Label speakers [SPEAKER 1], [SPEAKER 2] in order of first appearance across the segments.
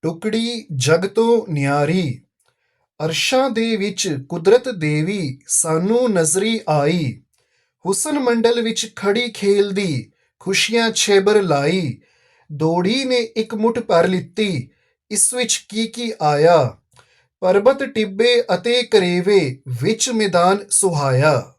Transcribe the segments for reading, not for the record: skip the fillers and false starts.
[SPEAKER 1] ਟੁਕੜੀ ਜਗ ਤੋਂ ਨਿਆਰੀ। ਅਰਸ਼ਾਂ ਦੇ ਵਿੱਚ ਕੁਦਰਤ ਦੇਵੀ ਸਾਨੂੰ ਨਜ਼ਰੀ ਆਈ। ਹੁਸਨ ਮੰਡਲ ਵਿੱਚ ਖੜੀ ਖੇਲਦੀ ਖੁਸ਼ੀਆਂ ਛੇਬਰ ਲਾਈ। ਦੌੜੀ ਨੇ ਇੱਕ ਮੁੱਠ ਭਰ ਲਿੱਤੀ, ਇਸ ਵਿੱਚ ਕੀ ਆਇਆ। ਪਰਬਤ ਟਿੱਬੇ ਅਤੇ ਕਰੇਵੇ ਵਿੱਚ ਮੈਦਾਨ ਸੁਹਾਇਆ।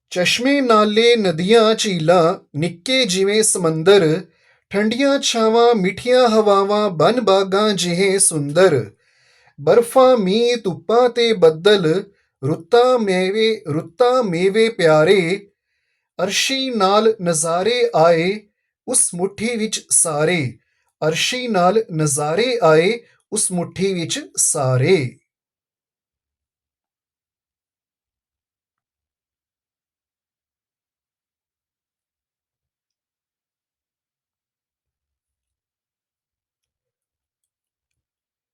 [SPEAKER 1] ਚਸ਼ਮੇ ਨਾਲੇ ਨਦੀਆਂ ਝੀਲਾਂ ਨਿੱਕੇ ਜਿਵੇਂ ਸਮੁੰਦਰ। ਠੰਡੀਆਂ ਛਾਵਾਂ ਮਿੱਠੀਆਂ ਹਵਾਵਾਂ ਬਨ ਬਾਗਾਂ ਜਿਹੇ ਸੁੰਦਰ। ਬਰਫਾਂ ਮੀਂਹ ਧੁੱਪਾਂ ਤੇ ਬੱਦਲ ਰੁੱਤਾਂ ਮੇਵੇ ਪਿਆਰੇ। ਅਰਸ਼ੀ ਨਾਲ ਨਜ਼ਾਰੇ ਆਏ ਉਸ ਮੁੱਠੀ ਵਿੱਚ ਸਾਰੇ। ਅਰਸ਼ੀ ਨਾਲ ਨਜ਼ਾਰੇ ਆਏ ਉਸ ਮੁੱਠੀ ਵਿੱਚ ਸਾਰੇ।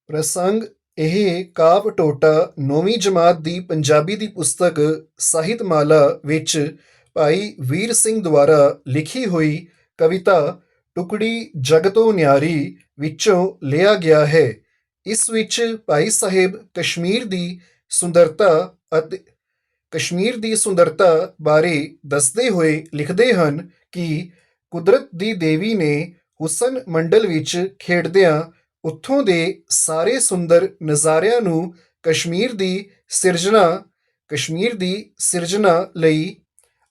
[SPEAKER 1] ਪ੍ਰਸੰਗ ਇਹ ਕਾਵਿ ਟੋਟਾ 9ਵੀਂ ਜਮਾਤ ਦੀ ਪੰਜਾਬੀ ਦੀ ਪੁਸਤਕ ਸਾਹਿਤਮਾਲਾ ਵਿੱਚ ਭਾਈ ਵੀਰ ਸਿੰਘ ਦੁਆਰਾ ਲਿਖੀ ਹੋਈ ਕਵਿਤਾ ਟੁਕੜੀ ਜਗ ਤੋਂ ਨਿਆਰੀ ਵਿੱਚੋਂ ਲਿਆ ਗਿਆ ਹੈ। ਇਸ ਵਿੱਚ ਭਾਈ ਸਾਹਿਬ ਕਸ਼ਮੀਰ ਦੀ ਸੁੰਦਰਤਾ ਬਾਰੇ ਦੱਸਦੇ ਹੋਏ ਲਿਖਦੇ ਹਨ ਕਿ ਕੁਦਰਤ ਦੀ ਦੇਵੀ ਨੇ ਹੁਸਨ ਮੰਡਲ ਵਿੱਚ ਖੇਡਦਿਆਂ ਉੱਥੋਂ ਦੇ ਸਾਰੇ ਸੁੰਦਰ ਨਜ਼ਾਰਿਆਂ ਨੂੰ ਕਸ਼ਮੀਰ ਦੀ ਸਿਰਜਣਾ ਲਈ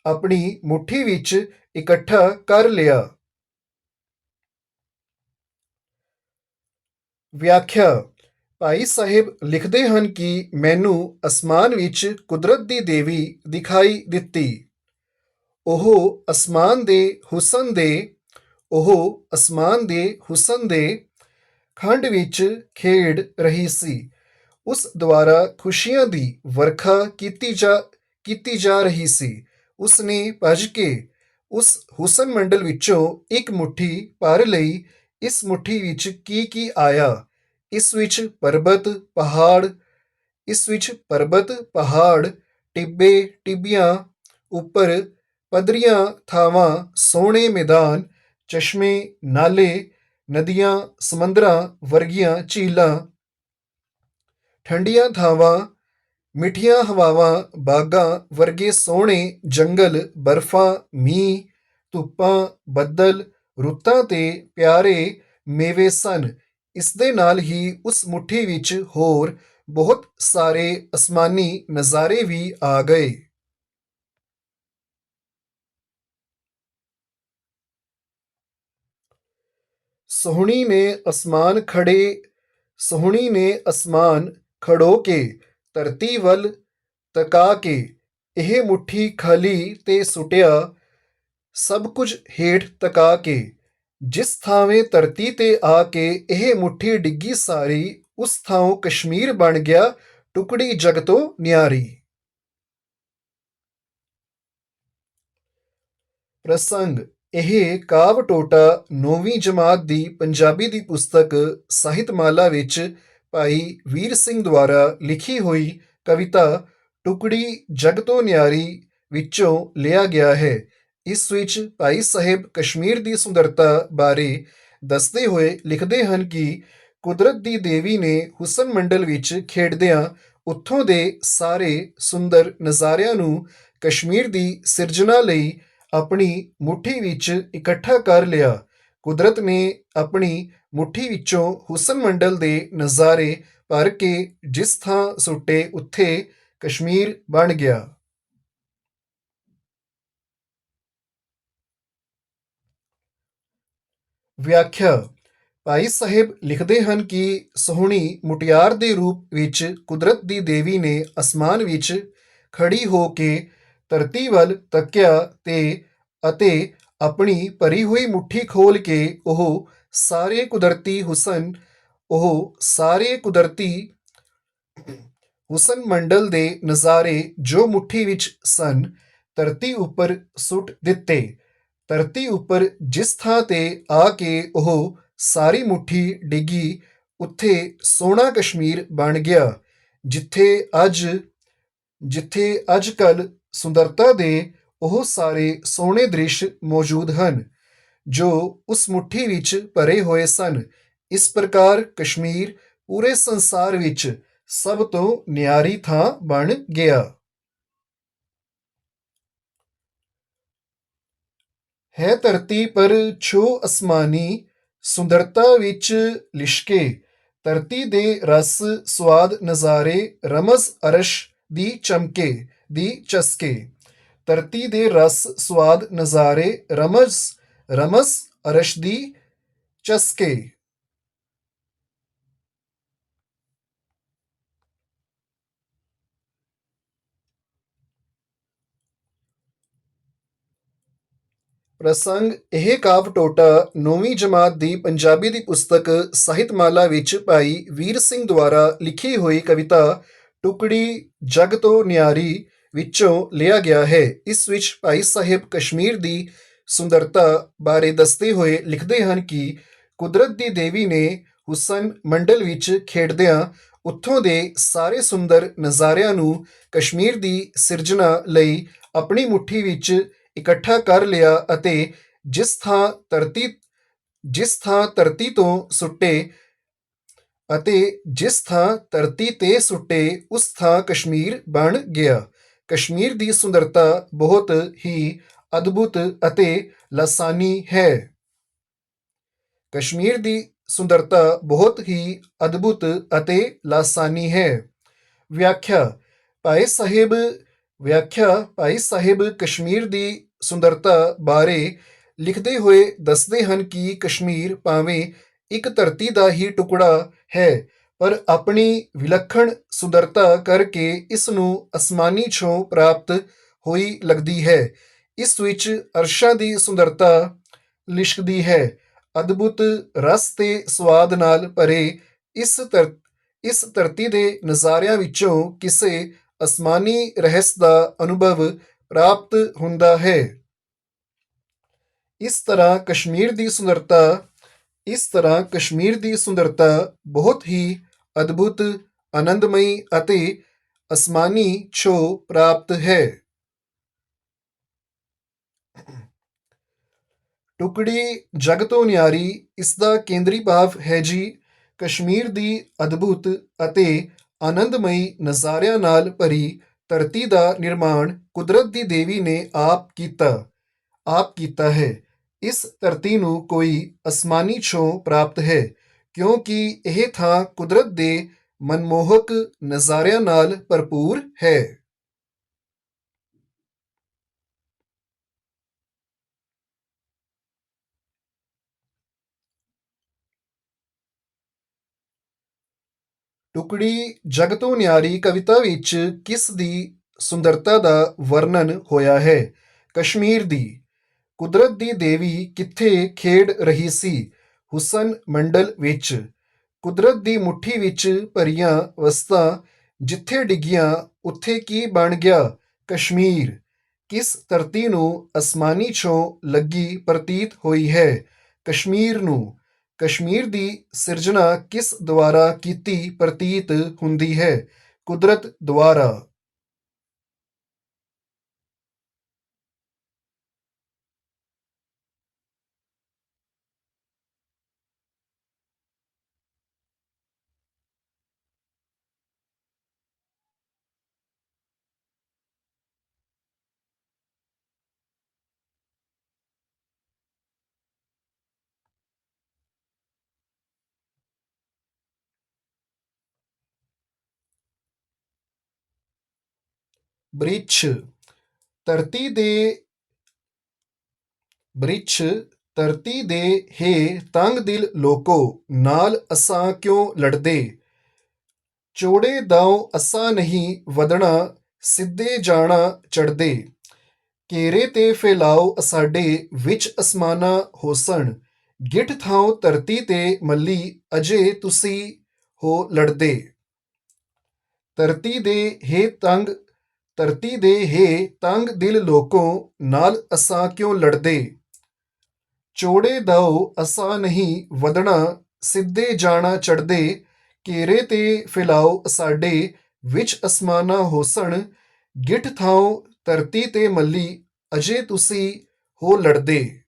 [SPEAKER 1] ਆਪਣੀ ਮੁੱਠੀ ਵਿੱਚ ਇਕੱਠਾ ਕਰ ਲਿਆ। ਵਿਆਖਿਆ ਭਾਈ ਸਾਹਿਬ ਲਿਖਦੇ ਹਨ ਕਿ ਮੈਨੂੰ ਅਸਮਾਨ ਵਿੱਚ ਕੁਦਰਤ ਦੀ ਦੇਵੀ ਦਿਖਾਈ ਦਿੱਤੀ। ਉਹ ਅਸਮਾਨ ਦੇ ਹੁਸਨ ਦੇ ਖੰਡ ਵਿੱਚ ਖੇਡ ਰਹੀ ਸੀ। ਉਸ ਦੁਆਰਾ ਖੁਸ਼ੀਆਂ ਦੀ ਵਰਖਾ ਕੀਤੀ ਜਾ ਰਹੀ ਸੀ। ਉਸ ਨੇ ਭੱਜ ਕੇ ਉਸ ਹੁਸਨ ਮੰਡਲ ਵਿੱਚੋਂ ਇੱਕ ਮੁੱਠੀ ਭਰ ਲਈ। ਇਸ ਮੁੱਠੀ ਵਿੱਚ ਕੀ ਆਇਆ। ਇਸ ਵਿੱਚ ਪਰਬਤ ਪਹਾੜ ਟਿੱਬੇ ਟਿੱਬੀਆਂ ਉੱਪਰ ਪੱਧਰੀਆਂ ਥਾਵਾਂ ਸੋਹਣੇ ਮੈਦਾਨ ਚਸ਼ਮੇ ਨਾਲੇ ਨਦੀਆਂ ਸਮੁੰਦਰਾਂ ਵਰਗੀਆਂ ਝੀਲਾਂ ਠੰਡੀਆਂ ਥਾਵਾਂ ਮਿੱਠੀਆਂ ਹਵਾਵਾਂ ਬਾਗਾਂ ਵਰਗੇ ਸੋਹਣੇ ਜੰਗਲ ਬਰਫਾਂ ਮੀਂਹ ਧੁੱਪਾਂ ਬੱਦਲ ਰੁੱਤਾਂ ਤੇ ਪਿਆਰੇ ਮੇਵੇ ਸਨ। ਇਸ ਦੇ ਨਾਲ ਹੀ ਉਸ ਮੁੱਠੀ ਵਿੱਚ ਹੋਰ ਬਹੁਤ ਸਾਰੇ ਅਸਮਾਨੀ ਨਜ਼ਾਰੇ ਵੀ ਆ ਗਏ। ਸੋਹਣੀ ਨੇ ਅਸਮਾਨ ਖੜੋ ਕੇ ਧਰਤੀ ਵੱਲ ਤਕਾ ਕੇ ਇਹ ਮੁੱਠੀ ਖਾਲੀ ਤੇ ਸੁੱਟਿਆ ਸਭ ਕੁਝ ਹੇਠ ਤਕਾ ਕੇ। ਜਿਸ ਥਾਵੇਂ ਧਰਤੀ ਤੇ ਆ ਕੇ ਇਹ ਮੁੱਠੀ ਡਿੱਗੀ ਸਾਰੀ ਉਸ ਥਾਂ ਕਸ਼ਮੀਰ ਬਣ ਗਿਆ ਟੁਕੜੀ ਜਗ ਤੋਂ ਨਿਆਰੀ। ਪ੍ਰਸੰਗ ਇਹ ਕਾਵਿ ਟੋਟਾ 9ਵੀਂ ਜਮਾਤ ਦੀ ਪੰਜਾਬੀ ਦੀ ਪੁਸਤਕ ਸਾਹਿਤਮਾਲਾ ਵਿੱਚ ਭਾਈ ਵੀਰ ਸਿੰਘ ਦੁਆਰਾ ਲਿਖੀ ਹੋਈ ਕਵਿਤਾ ਟੁਕੜੀ ਜਗ ਤੋਂ ਨਿਆਰੀ ਵਿੱਚੋਂ ਲਿਆ ਗਿਆ ਹੈ। ਇਸ ਵਿੱਚ ਭਾਈ ਸਾਹਿਬ ਕਸ਼ਮੀਰ ਦੀ ਸੁੰਦਰਤਾ ਬਾਰੇ ਦੱਸਦੇ ਹੋਏ ਲਿਖਦੇ ਹਨ ਕਿ ਕੁਦਰਤ ਦੀ ਦੇਵੀ ਨੇ ਹੁਸਨ ਮੰਡਲ ਵਿੱਚ ਖੇਡਦਿਆਂ ਉੱਥੋਂ ਦੇ ਸਾਰੇ ਸੁੰਦਰ ਨਜ਼ਾਰਿਆਂ ਨੂੰ ਕਸ਼ਮੀਰ ਦੀ ਸਿਰਜਣਾ ਲਈ ਆਪਣੀ ਮੁੱਠੀ ਵਿੱਚ ਇਕੱਠਾ ਕਰ ਲਿਆ। ਕੁਦਰਤ ਨੇ ਆਪਣੀ ਮੁੱਠੀ ਵਿੱਚੋਂ ਹੁਸਨ ਮੰਡਲ ਦੇ ਨਜ਼ਾਰੇ ਭਰ ਕੇ ਜਿਸ ਥਾਂ ਸੁੱਟੇ ਉੱਥੇ ਕਸ਼ਮੀਰ ਬਣ ਗਿਆ। ਵਿਆਖਿਆ ਭਾਈ ਸਾਹਿਬ ਲਿਖਦੇ ਹਨ ਕਿ ਸੋਹਣੀ ਮੁਟਿਆਰ ਦੇ ਰੂਪ ਵਿੱਚ ਕੁਦਰਤ ਦੀ ਦੇਵੀ ਨੇ ਅਸਮਾਨ ਵਿੱਚ ਖੜੀ ਹੋ ਕੇ ਧਰਤੀ ਵੱਲ ਤੱਕਿਆ ਅਤੇ ਆਪਣੀ ਭਰੀ ਹੋਈ ਮੁੱਠੀ ਖੋਲ ਕੇ ਉਹ ਸਾਰੇ ਕੁਦਰਤੀ ਹੁਸਨ ਮੰਡਲ ਦੇ ਨਜ਼ਾਰੇ ਜੋ ਮੁੱਠੀ ਵਿੱਚ ਸਨ ਧਰਤੀ ਉੱਪਰ ਸੁੱਟ ਦਿੱਤੇ। ਧਰਤੀ ਉੱਪਰ ਜਿਸ ਥਾਂ ਤੇ ਆ ਕੇ ਉਹ ਸਾਰੀ ਮੁੱਠੀ ਡਿੱਗੀ ਉੱਥੇ ਸੋਹਣਾ ਕਸ਼ਮੀਰ ਬਣ ਗਿਆ। ਜਿੱਥੇ ਅੱਜ ਕੱਲ੍ਹ ਸੁੰਦਰਤਾ ਦੇ ਉਹ ਸਾਰੇ ਸੋਹਣੇ ਦ੍ਰਿਸ਼ ਮੌਜੂਦ ਹਨ ਜੋ ਉਸ ਮੁੱਠੀ ਵਿੱਚ ਭਰੇ ਹੋਏ ਸਨ। ਇਸ ਪ੍ਰਕਾਰ ਕਸ਼ਮੀਰ ਪੂਰੇ ਸੰਸਾਰ ਵਿੱਚ ਸਭ ਤੋਂ ਨਿਆਰੀ ਥਾਂ ਬਣ ਗਿਆ। ਹੈ ਧਰਤੀ ਪਰ ਛੋ ਅਸਮਾਨੀ, ਸੁੰਦਰਤਾ ਵਿੱਚ ਲਿਸ਼ਕੇ। ਧਰਤੀ ਦੇ ਰਸ ਸਵਾਦ ਨਜ਼ਾਰੇ, ਰਮਜ਼ ਅਰਸ਼ ਦੀ ਚਮਕੇ ਦੀ ਚਸਕੇ। ਧਰਤੀ ਦੇ ਰਸ ਸਵਾਦ ਨਜ਼ਾਰੇ, ਰਮਜ਼ ਅਰਸ਼ ਦੀ ਚਸਕੇ। ਪ੍ਰਸੰਗ ਇਹ ਕਾਵਿ ਟੋਟਾ 9ਵੀਂ ਜਮਾਤ ਦੀ ਪੰਜਾਬੀ ਦੀ ਪੁਸਤਕ ਸਾਹਿਤਮਾਲਾ ਵਿੱਚ ਭਾਈ ਵੀਰ ਸਿੰਘ ਦੁਆਰਾ ਲਿਖੀ ਹੋਈ ਕਵਿਤਾ ਟੁਕੜੀ ਜਗ ਤੋਂ ਨਿਆਰੀ ਵਿੱਚੋਂ ਲਿਆ ਗਿਆ ਹੈ। ਇਸ ਵਿੱਚ ਭਾਈ ਸਾਹਿਬ ਕਸ਼ਮੀਰ ਦੀ ਸੁੰਦਰਤਾ ਬਾਰੇ ਦੱਸਦੇ ਹੋਏ ਲਿਖਦੇ ਹਨ ਕਿ ਕੁਦਰਤ ਦੀ ਦੇਵੀ ਨੇ ਹੁਸਨ ਮੰਡਲ ਵਿੱਚ ਖੇਡਦਿਆਂ ਉੱਥੋਂ ਦੇ ਸਾਰੇ ਸੁੰਦਰ ਨਜ਼ਾਰਿਆਂ ਨੂੰ ਕਸ਼ਮੀਰ ਦੀ ਸਿਰਜਣਾ ਲਈ ਆਪਣੀ ਮੁੱਠੀ ਵਿੱਚ ਇਕੱਠਾ ਕਰ ਲਿਆ ਅਤੇ ਜਿਸ ਥਾਂ ਧਰਤੀ ਤੇ ਸੁੱਟੇ ਉਸ ਥਾਂ ਕਸ਼ਮੀਰ ਬਣ ਗਿਆ। ਕਸ਼ਮੀਰ ਦੀ ਸੁੰਦਰਤਾ ਬਹੁਤ ਹੀ ਅਦਭੁਤ ਅਤੇ ਲਾਸਾਨੀ ਹੈ। ਕਸ਼ਮੀਰ ਦੀ ਸੁੰਦਰਤਾ ਬਹੁਤ ਹੀ ਅਦਭੁਤ ਅਤੇ ਲਾਸਾਨੀ ਹੈ। ਵਿਆਖਿਆ ਭਾਈ ਸਾਹਿਬ ਕਸ਼ਮੀਰ ਦੀ ਸੁੰਦਰਤਾ ਬਾਰੇ ਲਿਖਦੇ ਹੋਏ ਦੱਸਦੇ ਹਨ ਕਿ ਕਸ਼ਮੀਰ ਭਾਵੇਂ ਇੱਕ ਧਰਤੀ ਦਾ ਹੀ ਟੁਕੜਾ ਹੈ ਪਰ ਆਪਣੀ ਵਿਲੱਖਣ ਸੁੰਦਰਤਾ ਕਰਕੇ ਇਸ ਨੂੰ ਅਸਮਾਨੀ ਛੋਹ ਪ੍ਰਾਪਤ ਹੋਈ ਲੱਗਦੀ ਹੈ। ਇਸ ਵਿੱਚ ਅਰਸ਼ਾਂ ਦੀ ਸੁੰਦਰਤਾ ਲਿਸ਼ਕਦੀ ਹੈ। ਅਦਭੁਤ ਰਸ ਤੇ ਸਵਾਦ ਨਾਲ ਭਰੇ ਇਸ ਧਰਤੀ ਦੇ ਨਜ਼ਾਰਿਆਂ ਵਿੱਚੋਂ ਕਿਸੇ ਅਸਮਾਨੀ ਰਹੱਸ ਦਾ ਅਨੁਭਵ ਪ੍ਰਾਪਤ ਹੁੰਦਾ ਹੈ। ਇਸ ਤਰ੍ਹਾਂ ਕਸ਼ਮੀਰ ਦੀ ਸੁੰਦਰਤਾ ਬਹੁਤ ਹੀ ਅਦਭੁਤ, ਆਨੰਦਮਈ ਅਤੇ ਅਸਮਾਨੀ ਛੋਹ ਪ੍ਰਾਪਤ ਹੈ। ਟੁਕੜੀ ਜਗ ਤੋਂ ਨਿਆਰੀ, ਇਸ ਦਾ ਕੇਂਦਰੀ ਭਾਵ ਹੈ ਜੀ ਕਸ਼ਮੀਰ ਦੀ ਅਦਭੁਤ ਅਤੇ ਆਨੰਦਮਈ ਨਜ਼ਾਰਿਆਂ ਨਾਲ ਭਰੀ ਧਰਤੀ ਦਾ ਨਿਰਮਾਣ ਕੁਦਰਤ ਦੀ ਦੇਵੀ ਨੇ ਆਪ ਕੀਤਾ ਹੈ। ਇਸ ਧਰਤੀ ਨੂੰ ਕੋਈ ਅਸਮਾਨੀ ਛੋਹ ਪ੍ਰਾਪਤ ਹੈ ਕਿਉਂਕਿ ਇਹ ਥਾਂ ਕੁਦਰਤ ਦੇ ਮਨਮੋਹਕ ਨਜ਼ਾਰਿਆਂ ਨਾਲ ਭਰਪੂਰ ਹੈ। ਟੁਕੜੀ ਜਗ ਤੋਂ ਨਿਆਰੀ ਕਵਿਤਾ ਵਿੱਚ ਕਿਸ ਦੀ ਸੁੰਦਰਤਾ ਦਾ ਵਰਣਨ ਹੋਇਆ ਹੈ? ਕਸ਼ਮੀਰ ਦੀ। ਕੁਦਰਤ ਦੀ ਦੇਵੀ ਕਿੱਥੇ ਖੇਡ ਰਹੀ ਸੀ? ਹੁਸਨ ਮੰਡਲ ਵਿੱਚ। ਕੁਦਰਤ ਦੀ ਮੁੱਠੀ ਵਿੱਚ ਭਰੀਆਂ ਵਸਤਾਂ ਜਿੱਥੇ ਡਿੱਗੀਆਂ ਉੱਥੇ ਕੀ ਬਣ ਗਿਆ? ਕਸ਼ਮੀਰ। ਕਿਸ ਧਰਤੀ ਨੂੰ ਅਸਮਾਨੀ ਛੋਹ ਲੱਗੀ ਪ੍ਰਤੀਤ ਹੋਈ ਹੈ? ਕਸ਼ਮੀਰ ਨੂੰ। ਕਸ਼ਮੀਰ ਦੀ ਸਿਰਜਣਾ ਕਿਸ ਦੁਆਰਾ ਕੀਤੀ ਪ੍ਰਤੀਤ ਹੁੰਦੀ ਹੈ? ਕੁਦਰਤ ਦੁਆਰਾ। ਬ੍ਰਿਛ। ਧਰਤੀ ਦੇ ਹੇ ਤੰਗ ਦਿਲ ਲੋਕੋ, ਨਾਲ ਅਸਾਂ ਕਿਉਂ ਲੜਦੇ? ਚੋੜੇ ਦਾਉ ਅਸਾਂ ਨਹੀਂ ਵਧਣਾ, ਸਿੱਧੇ ਜਾਣਾ ਚੜ੍ਹਦੇ। ਘੇਰੇ ਤੇ ਫੈਲਾਓ ਅਸਾਡੇ, ਵਿੱਚ ਅਸਮਾਨਾਂ ਹੋਸਣ। ਗਿੱਠ ਥਾਉ ਧਰਤੀ ਤੇ ਮੱਲੀ, ਅਜੇ ਤੁਸੀਂ ਹੋ ਲੜਦੇ। ਧਰਤੀ ਦੇ ਹੇ ਤੰਗ ਦਿਲ ਲੋਕੋ, ਨਾਲ ਅਸਾਂ ਕਿਉਂ ਲੜਦੇ? ਚੋੜੇ ਦਾਉ ਅਸਾਂ ਨਹੀਂ ਵਧਣਾ, ਸਿੱਧੇ ਜਾਣਾ ਚੜ੍ਹਦੇ। ਘੇਰੇ ਤੇ ਫੈਲਾਓ ਅਸਾਡੇ, ਵਿੱਚ ਅਸਮਾਨਾਂ ਹੋਸਣ। ਗਿੱਠ ਥਾਉ ਧਰਤੀ ਤੇ ਮੱਲੀ, ਅਜੇ ਤੁਸੀਂ ਹੋ ਲੜਦੇ।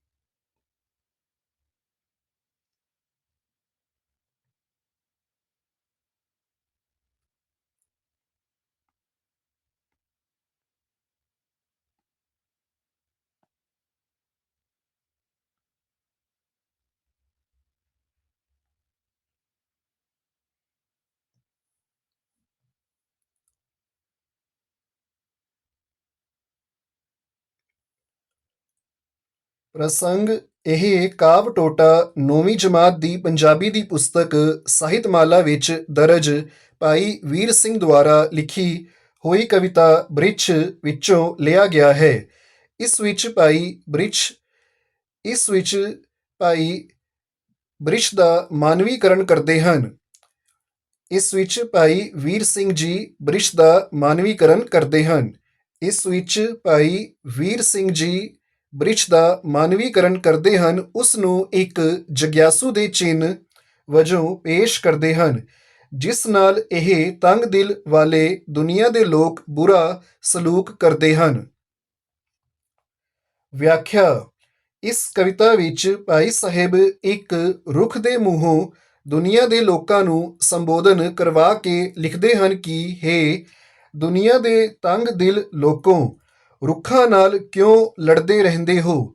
[SPEAKER 1] ਪ੍ਰਸੰਗ ਇਹ ਕਾਵਿ ਟੋਟਾ 9ਵੀਂ ਜਮਾਤ ਦੀ ਪੰਜਾਬੀ ਦੀ ਪੁਸਤਕ ਸਾਹਿਤਮਾਲਾ ਵਿੱਚ ਦਰਜ ਭਾਈ ਵੀਰ ਸਿੰਘ ਦੁਆਰਾ ਲਿਖੀ ਹੋਈ ਕਵਿਤਾ ਬ੍ਰਿਛ ਵਿੱਚੋਂ ਲਿਆ ਗਿਆ ਹੈ। ਇਸ ਵਿੱਚ ਭਾਈ ਬ੍ਰਿਛ ਇਸ ਵਿੱਚ ਭਾਈ ਬ੍ਰਿਛ ਦਾ ਮਾਨਵੀਕਰਨ ਕਰਦੇ ਹਨ। ਇਸ ਵਿੱਚ ਭਾਈ ਵੀਰ ਸਿੰਘ ਜੀ ਬ੍ਰਿਛ ਦਾ ਮਾਨਵੀਕਰਨ ਕਰਦੇ ਹਨ। ਇਸ ਵਿੱਚ ਭਾਈ ਵੀਰ ਸਿੰਘ ਜੀ ਬ੍ਰਿਛ ਦਾ ਮਾਨਵੀਕਰਨ ਕਰਦੇ ਹਨ, ਉਸ ਨੂੰ ਇੱਕ ਜਗਿਆਸੂ ਦੇ ਚਿੰਨ੍ਹ ਵਜੋਂ ਪੇਸ਼ ਕਰਦੇ ਹਨ, ਜਿਸ ਨਾਲ ਇਹ ਤੰਗ ਦਿਲ ਵਾਲੇ ਦੁਨੀਆ ਦੇ ਲੋਕ ਬੁਰਾ ਸਲੂਕ ਕਰਦੇ ਹਨ। ਵਿਆਖਿਆ। ਇਸ ਕਵਿਤਾ ਵਿੱਚ ਭਾਈ ਸਾਹਿਬ ਇੱਕ ਰੁੱਖ ਦੇ ਮੂੰਹੋਂ ਦੁਨੀਆ ਦੇ ਲੋਕਾਂ ਨੂੰ ਸੰਬੋਧਨ ਕਰਵਾ ਕੇ ਲਿਖਦੇ ਹਨ ਕਿ ਹੇ ਦੁਨੀਆ ਦੇ ਤੰਗ ਦਿਲ ਲੋਕੋ, ਰੁੱਖਾਂ ਨਾਲ ਕਿਉਂ ਲੜਦੇ ਰਹਿੰਦੇ ਹੋ।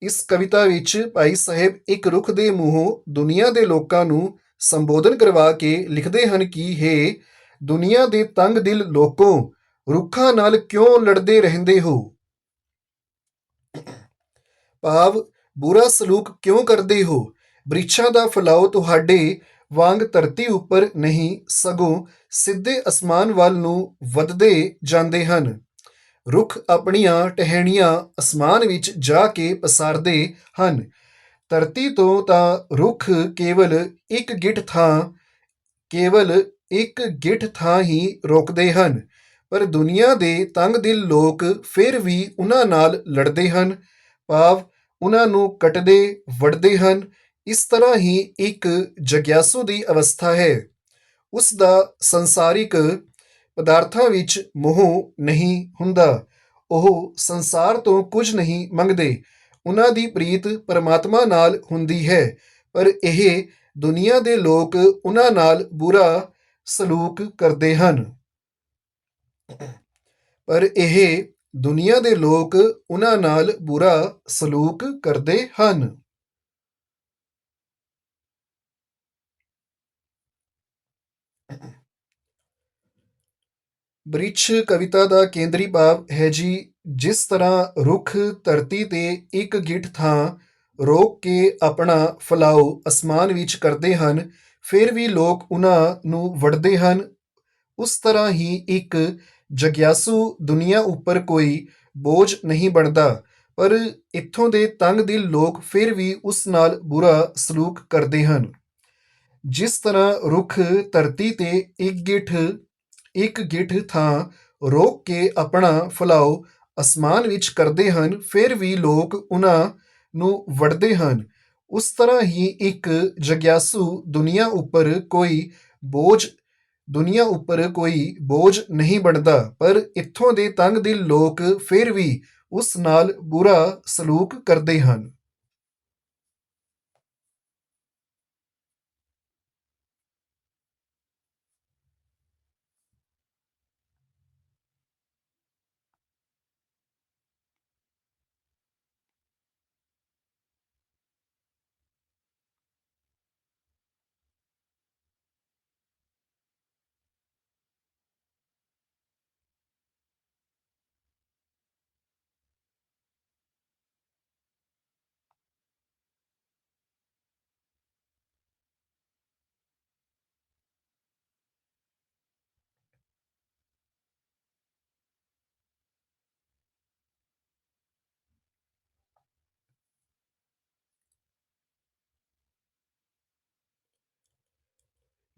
[SPEAKER 1] ਇਸ ਕਵਿਤਾ ਵਿੱਚ ਭਾਈ ਸਾਹਿਬ ਇੱਕ ਰੁੱਖ ਦੇ ਮੂੰਹੋਂ ਦੁਨੀਆ ਦੇ ਲੋਕਾਂ ਨੂੰ ਸੰਬੋਧਨ ਕਰਵਾ ਕੇ ਲਿਖਦੇ ਹਨ ਕਿ ਹੇ ਦੁਨੀਆ ਦੇ ਤੰਗ ਦਿਲ ਲੋਕੋ, ਰੁੱਖਾਂ ਨਾਲ ਕਿਉਂ ਲੜਦੇ ਰਹਿੰਦੇ ਹੋ। ਭਾਵ ਬੁਰਾ ਸਲੂਕ ਕਿਉਂ ਕਰਦੇ ਹੋ। ਬ੍ਰਿਛਾਂ ਦਾ ਫਲਾਓ ਤੁਹਾਡੇ ਵਾਂਗ ਧਰਤੀ ਉੱਪਰ ਨਹੀਂ, ਸਗੋਂ ਸਿੱਧੇ ਅਸਮਾਨ ਵੱਲ ਨੂੰ ਵਧਦੇ ਜਾਂਦੇ ਹਨ। ਰੁੱਖ ਆਪਣੀਆਂ ਟਹਿਣੀਆਂ ਅਸਮਾਨ ਵਿੱਚ ਜਾ ਕੇ ਪਸਾਰਦੇ ਹਨ। ਧਰਤੀ ਤੋਂ ਤਾਂ ਰੁੱਖ ਕੇਵਲ ਇੱਕ ਗਿੱਠ ਥਾਂ ਹੀ ਰੋਕਦੇ ਹਨ, ਪਰ ਦੁਨੀਆ ਦੇ ਤੰਗ ਦਿਲ ਲੋਕ ਫਿਰ ਵੀ ਉਹਨਾਂ ਨਾਲ ਲੜਦੇ ਹਨ, ਭਾਵ ਉਹਨਾਂ ਨੂੰ ਕੱਟਦੇ ਵੱਢਦੇ ਹਨ। ਇਸ ਤਰ੍ਹਾਂ ਹੀ ਇੱਕ ਜਗਿਆਸੂ ਦੀ ਅਵਸਥਾ ਹੈ। ਉਸ ਦਾ ਸੰਸਾਰਿਕ ਪਦਾਰਥਾਂ ਵਿੱਚ ਮੋਹ ਨਹੀਂ ਹੁੰਦਾ। ਉਹ ਸੰਸਾਰ ਤੋਂ ਕੁਝ ਨਹੀਂ ਮੰਗਦੇ। ਉਹਨਾਂ ਦੀ ਪ੍ਰੀਤ ਪਰਮਾਤਮਾ ਨਾਲ ਹੁੰਦੀ ਹੈ, ਪਰ ਇਹ ਦੁਨੀਆ ਦੇ ਲੋਕ ਉਹਨਾਂ ਨਾਲ ਬੁਰਾ ਸਲੂਕ ਕਰਦੇ ਹਨ। ਪਰ ਇਹ ਦੁਨੀਆ ਦੇ ਲੋਕ ਉਹਨਾਂ ਨਾਲ ਬੁਰਾ ਸਲੂਕ ਕਰਦੇ ਹਨ। ਬ੍ਰਿਛ ਕਵਿਤਾ ਦਾ ਕੇਂਦਰੀ ਭਾਵ ਹੈ ਜੀ। ਜਿਸ ਤਰ੍ਹਾਂ ਰੁੱਖ ਧਰਤੀ ਤੇ ਇੱਕ ਗਿੱਠ ਥਾਂ ਰੋਕ ਕੇ ਆਪਣਾ ਫਲਾਓ ਅਸਮਾਨ ਵਿੱਚ ਕਰਦੇ ਹਨ, ਫਿਰ ਵੀ ਲੋਕ ਉਹਨਾਂ ਨੂੰ ਵੱਢਦੇ ਹਨ, ਉਸ ਤਰ੍ਹਾਂ ਹੀ ਇੱਕ ਜਗਿਆਸੂ ਦੁਨੀਆ ਉੱਪਰ ਕੋਈ ਬੋਝ ਨਹੀਂ ਬਣਦਾ, ਪਰ ਇੱਥੋਂ ਦੇ ਤੰਗ ਦਿਲ ਲੋਕ ਫਿਰ ਵੀ ਉਸ ਨਾਲ ਬੁਰਾ ਸਲੂਕ ਕਰਦੇ ਹਨ। ਜਿਸ ਤਰ੍ਹਾਂ ਰੁੱਖ ਧਰਤੀ ਤੇ ਇੱਕ ਗਿੱਠ ਥਾਂ ਰੋਕ ਕੇ ਆਪਣਾ ਫਲਾਓ ਅਸਮਾਨ ਵਿੱਚ ਕਰਦੇ ਹਨ, ਫਿਰ ਵੀ ਲੋਕ ਉਹਨਾਂ ਨੂੰ ਵੱਢਦੇ ਹਨ, ਉਸ ਤਰ੍ਹਾਂ ਹੀ ਇੱਕ ਜਗਿਆਸੂ ਦੁਨੀਆ ਉੱਪਰ ਕੋਈ ਬੋਝ ਨਹੀਂ ਬਣਦਾ, ਪਰ ਇੱਥੋਂ ਦੇ ਤੰਗ ਦਿਲ ਲੋਕ ਫਿਰ ਵੀ ਉਸ ਨਾਲ ਬੁਰਾ ਸਲੂਕ ਕਰਦੇ ਹਨ।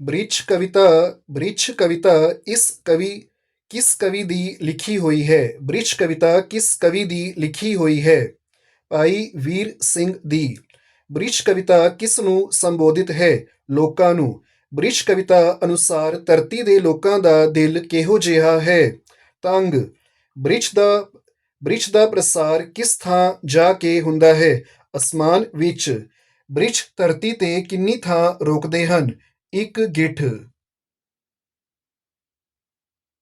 [SPEAKER 1] ਬ੍ਰਿਛ ਕਵਿਤਾ ਕਿਸ ਕਵੀ ਦੀ ਲਿਖੀ ਹੋਈ ਹੈ। ਬ੍ਰਿਛ ਕਵਿਤਾ ਕਿਸ ਕਵੀ ਦੀ ਲਿਖੀ ਹੋਈ ਹੈ। ਭਾਈ ਵੀਰ ਸਿੰਘ ਦੀ। ਬ੍ਰਿਛ ਕਵਿਤਾ ਕਿਸ ਨੂੰ ਸੰਬੋਧਿਤ ਹੈ। ਲੋਕਾਂ ਨੂੰ। ਬ੍ਰਿਛ ਕਵਿਤਾ ਅਨੁਸਾਰ ਧਰਤੀ ਦੇ ਲੋਕਾਂ ਦਾ ਦਿਲ ਕਿਹੋ ਜਿਹਾ ਹੈ। ਤੰਗ। ਬ੍ਰਿਛ ਦਾ ਬ੍ਰਿਛ ਦਾ ਪ੍ਰਸਾਰ ਕਿਸ ਥਾਂ ਜਾ ਕੇ ਹੁੰਦਾ ਹੈ? ਅਸਮਾਨ ਵਿੱਚ। ਬ੍ਰਿਛ ਧਰਤੀ ਤੇ ਕਿੰਨੀ ਥਾਂ ਰੋਕਦੇ ਹਨ? ਇੱਕ ਗਿੱਠ।